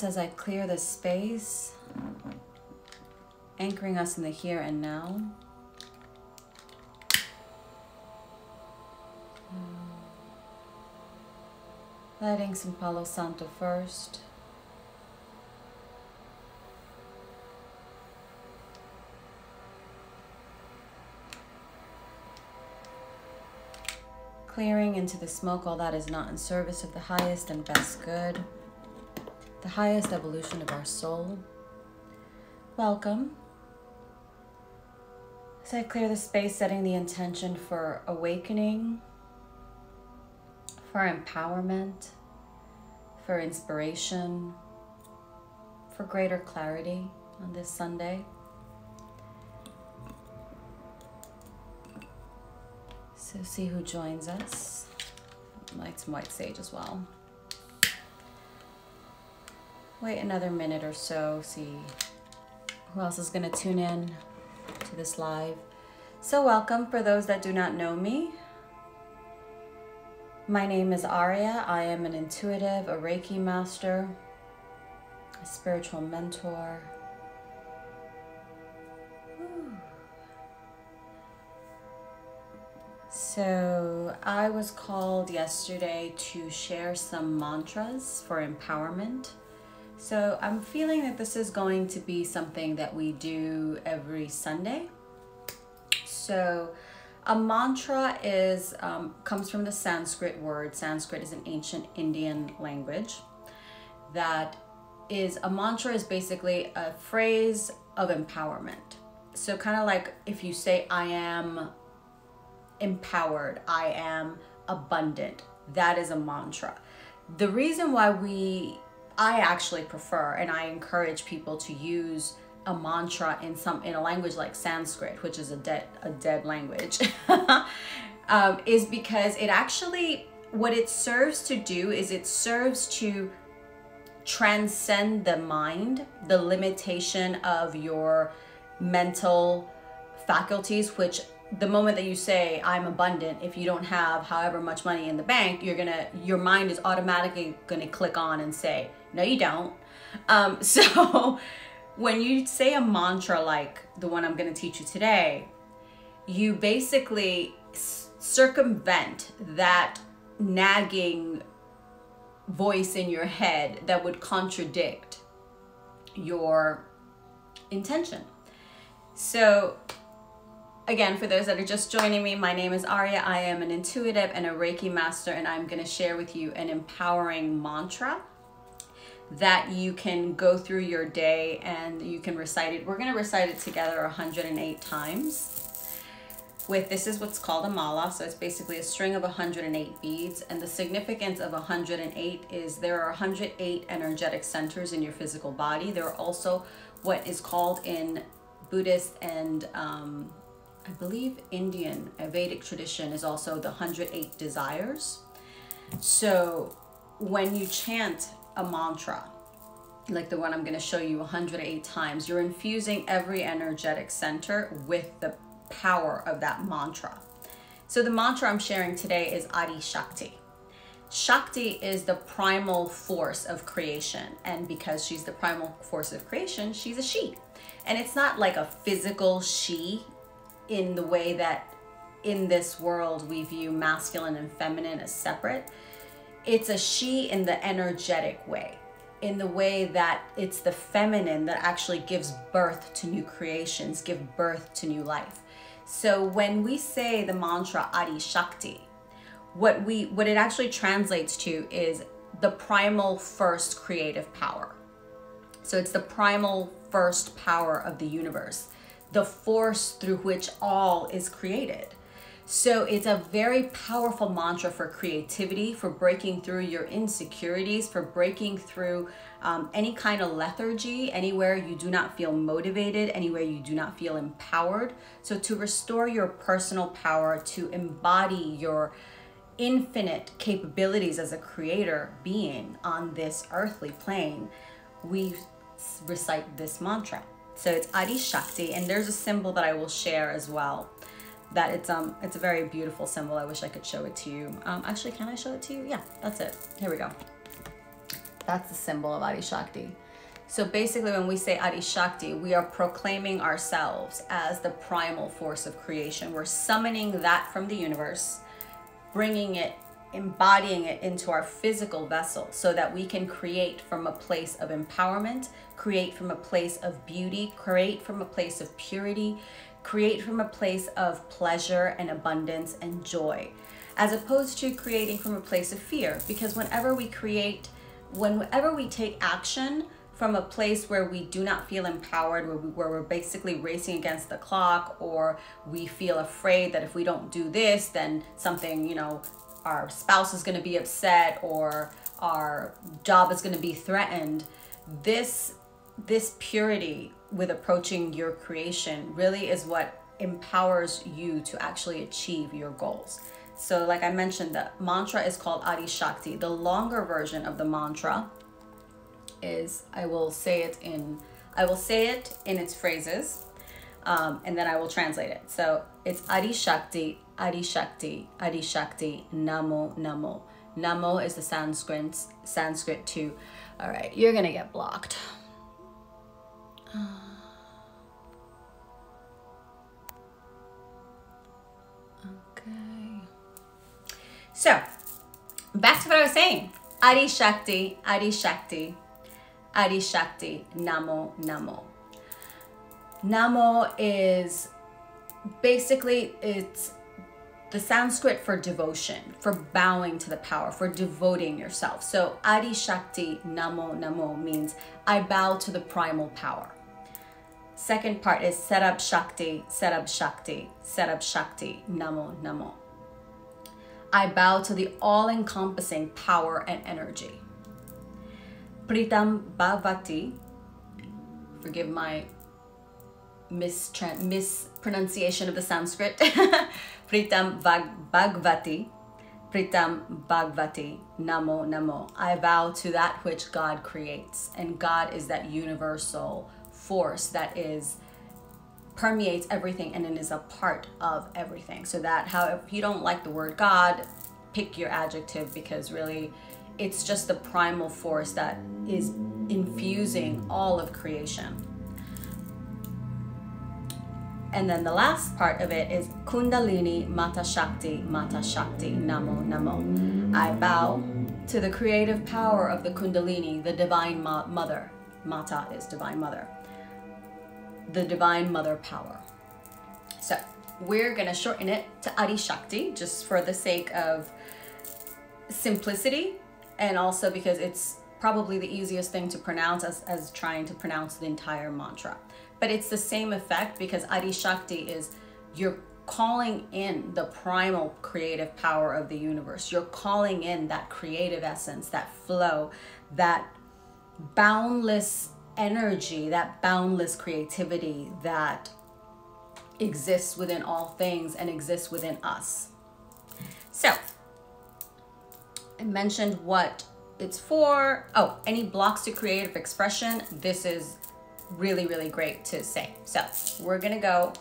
As I clear this space, anchoring us in the here and now. Lighting some Palo Santo first. Clearing into the smoke all that is not in service of the highest and best good, the highest evolution of our soul. Welcome. As I clear the space, setting the intention for awakening, for empowerment, for inspiration, for greater clarity on this Sunday. So see who joins us. Light some white sage as well. Wait another minute or so, see who else is gonna tune in to this live. So welcome for those that do not know me. My name is Aurea. I am an intuitive, a Reiki master, a spiritual mentor. So I was called yesterday to share some mantras for empowerment. So I'm feeling that this is going to be something that we do every Sunday. So a mantra is comes from the Sanskrit word. Sanskrit is an ancient Indian language. That is, a mantra is basically a phrase of empowerment. So kind of like if you say, I am empowered, I am abundant, that is a mantra. The reason why I actually prefer and I encourage people to use a mantra in a language like Sanskrit, which is a dead language, is because it actually, what it serves to do is it serves to transcend the mind, the limitation of your mental faculties, which the moment that you say I'm abundant, if you don't have however much money in the bank, your mind is automatically gonna click on and say, no, you don't. So when you say a mantra like the one I'm gonna teach you today, you basically circumvent that nagging voice in your head that would contradict your intention. So again, for those that are just joining me, my name is Aurea. I am an intuitive and a Reiki master, and I'm going to share with you an empowering mantra that you can go through your day and you can recite it. We're going to recite it together 108 times. This is what's called a mala, so it's basically a string of 108 beads, and the significance of 108 is there are 108 energetic centers in your physical body. There are also what is called in Buddhist and I believe Indian, a Vedic tradition, is also the 108 desires. So when you chant a mantra, like the one I'm going to show you 108 times, you're infusing every energetic center with the power of that mantra. So the mantra I'm sharing today is Adi Shakti. Shakti is the primal force of creation, and because she's the primal force of creation, she's a she. And it's not like a physical she in the way that in this world we view masculine and feminine as separate. It's a she in the energetic way, in the way that it's the feminine that actually gives birth to new creations, give birth to new life. So when we say the mantra Adi Shakti, what it actually translates to is the primal first creative power. So it's the primal first power of the universe, the force through which all is created. So it's a very powerful mantra for creativity, for breaking through your insecurities, for breaking through any kind of lethargy, anywhere you do not feel motivated, anywhere you do not feel empowered. So to restore your personal power, to embody your infinite capabilities as a creator being on this earthly plane, we recite this mantra. So it's Adi Shakti, and there's a symbol that I will share as well. That it's a very beautiful symbol. I wish I could show it to you. Actually, can I show it to you? Yeah, that's it. Here we go. That's the symbol of Adi Shakti. So basically when we say Adi Shakti, we are proclaiming ourselves as the primal force of creation. We're summoning that from the universe, bringing it, embodying it into our physical vessel so that we can create from a place of empowerment, create from a place of beauty, create from a place of purity, create from a place of pleasure and abundance and joy, as opposed to creating from a place of fear. Because whenever we take action from a place where we do not feel empowered, where we're basically racing against the clock, or we feel afraid that if we don't do this, then something, you know, our spouse is going to be upset or our job is going to be threatened. This purity with approaching your creation really is what empowers you to actually achieve your goals. So like I mentioned, the mantra is called Adi Shakti. The longer version of the mantra is, I will say it in its phrases, and then I will translate it. So it's Adi Shakti, Adi Shakti, Adi Shakti, Namo, Namo. Namo is the Sanskrit too. All right, you're gonna get blocked. Okay. So back to what I was saying. Adi Shakti, Adi Shakti, Adi Shakti, Namo, Namo. Namo is basically, it's the Sanskrit for devotion, for bowing to the power, for devoting yourself. So Adi Shakti, Namo, Namo means I bow to the primal power. Second part is Sarab Shakti, Sarab Shakti, Sarab Shakti, Namo, Namo. I bow to the all-encompassing power and energy. Pritam Bhavati, forgive my mispronunciation of the Sanskrit. Pritam Bhagavati, Pritam Bhagavati, Namo, Namo. I vow to that which God creates, and God is that universal force that permeates everything and is a part of everything. So that, if you don't like the word God, pick your adjective, because really it's just the primal force that is infusing all of creation. And then the last part of it is Kundalini Mata Shakti, Namo, Namo. I bow to the creative power of the Kundalini, the divine mother. Mata is divine mother. The divine mother power. So we're gonna shorten it to Adi Shakti just for the sake of simplicity, and also because it's probably the easiest thing to pronounce as trying to pronounce the entire mantra. But it's the same effect, because Adi Shakti is, you're calling in the primal creative power of the universe. You're calling in that creative essence, that flow, that boundless energy, that boundless creativity that exists within all things and exists within us. So I mentioned what it's for. Oh, any blocks to creative expression. This is really, really great to say. So we're gonna go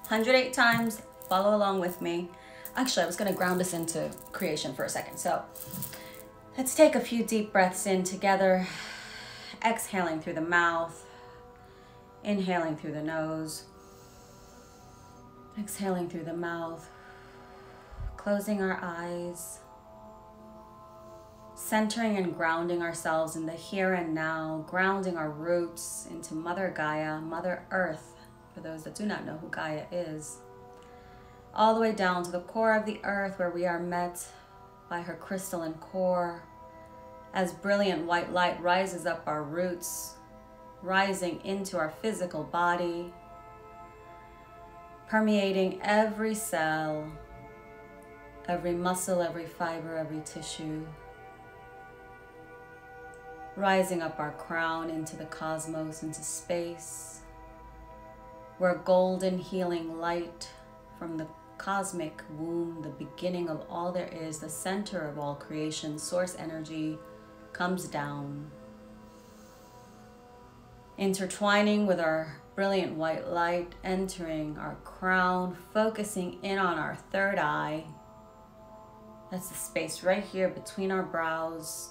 108 times. Follow along with me. Actually, I was gonna ground us into creation for a second. So let's take a few deep breaths in together. Exhaling through the mouth, inhaling through the nose, exhaling through the mouth, closing our eyes, centering and grounding ourselves in the here and now, grounding our roots into Mother Gaia, Mother Earth, for those that do not know who Gaia is, all the way down to the core of the earth, where we are met by her crystalline core, as brilliant white light rises up our roots, rising into our physical body, permeating every cell, every muscle, every fiber, every tissue, rising up our crown into the cosmos, into space, where golden healing light from the cosmic womb, the beginning of all there is, the center of all creation, source energy, comes down, intertwining with our brilliant white light, entering our crown, focusing in on our third eye. That's the space right here between our brows,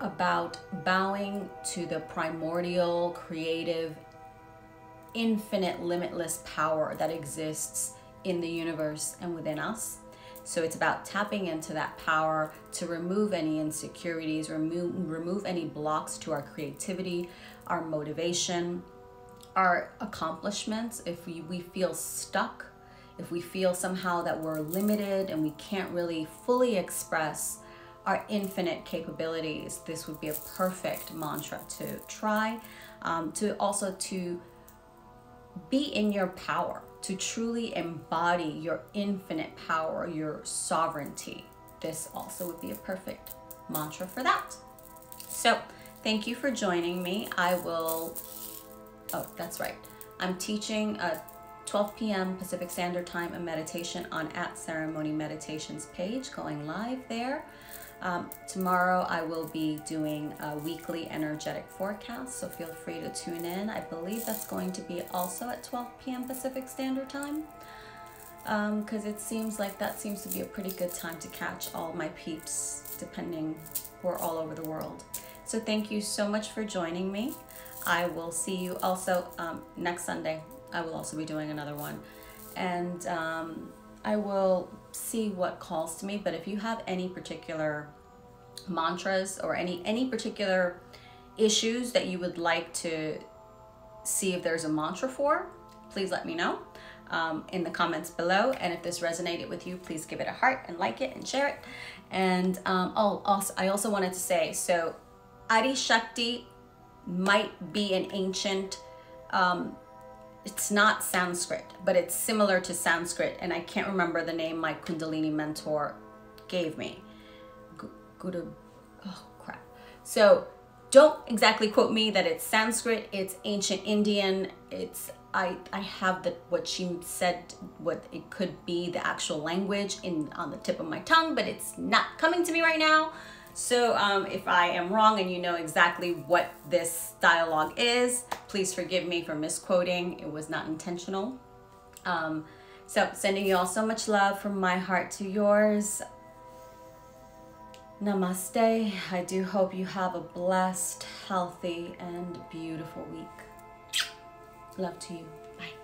about bowing to the primordial, creative, infinite, limitless power that exists in the universe and within us. So it's about tapping into that power to remove any insecurities, remove any blocks to our creativity, our motivation, our accomplishments. If we feel stuck, if we feel somehow that we're limited and we can't really fully express our infinite capabilities, this would be a perfect mantra to try, to be in your power, to truly embody your infinite power, your sovereignty. This also would be a perfect mantra for that. So thank you for joining me. Oh, that's right. I'm teaching a 12 p.m. Pacific Standard Time a meditation on @Ceremony Meditations page, going live there. Tomorrow I will be doing a weekly energetic forecast, so feel free to tune in. I believe that's going to be also at 12 p.m. Pacific Standard Time, because it seems like that seems to be a pretty good time to catch all my peeps, depending, we're all over the world. So thank you so much for joining me. I will see you also next Sunday. I will also be doing another one, and I will see what calls to me. But if you have any particular mantras or any particular issues that you would like to see if there's a mantra for, please let me know in the comments below. And if this resonated with you, please give it a heart and like it and share it. And I also wanted to say, so Adi Shakti might be an ancient, it's not Sanskrit, but it's similar to Sanskrit, and I can't remember the name my Kundalini mentor gave me. Oh crap. So don't exactly quote me that it's Sanskrit, it's ancient Indian. I have what she said, what it could be, the actual language on the tip of my tongue, but it's not coming to me right now. So if I am wrong and you know exactly what this dialogue is, please forgive me for misquoting. It was not intentional. So sending you all so much love from my heart to yours. Namaste. I do hope you have a blessed, healthy, and beautiful week. Love to you. Bye.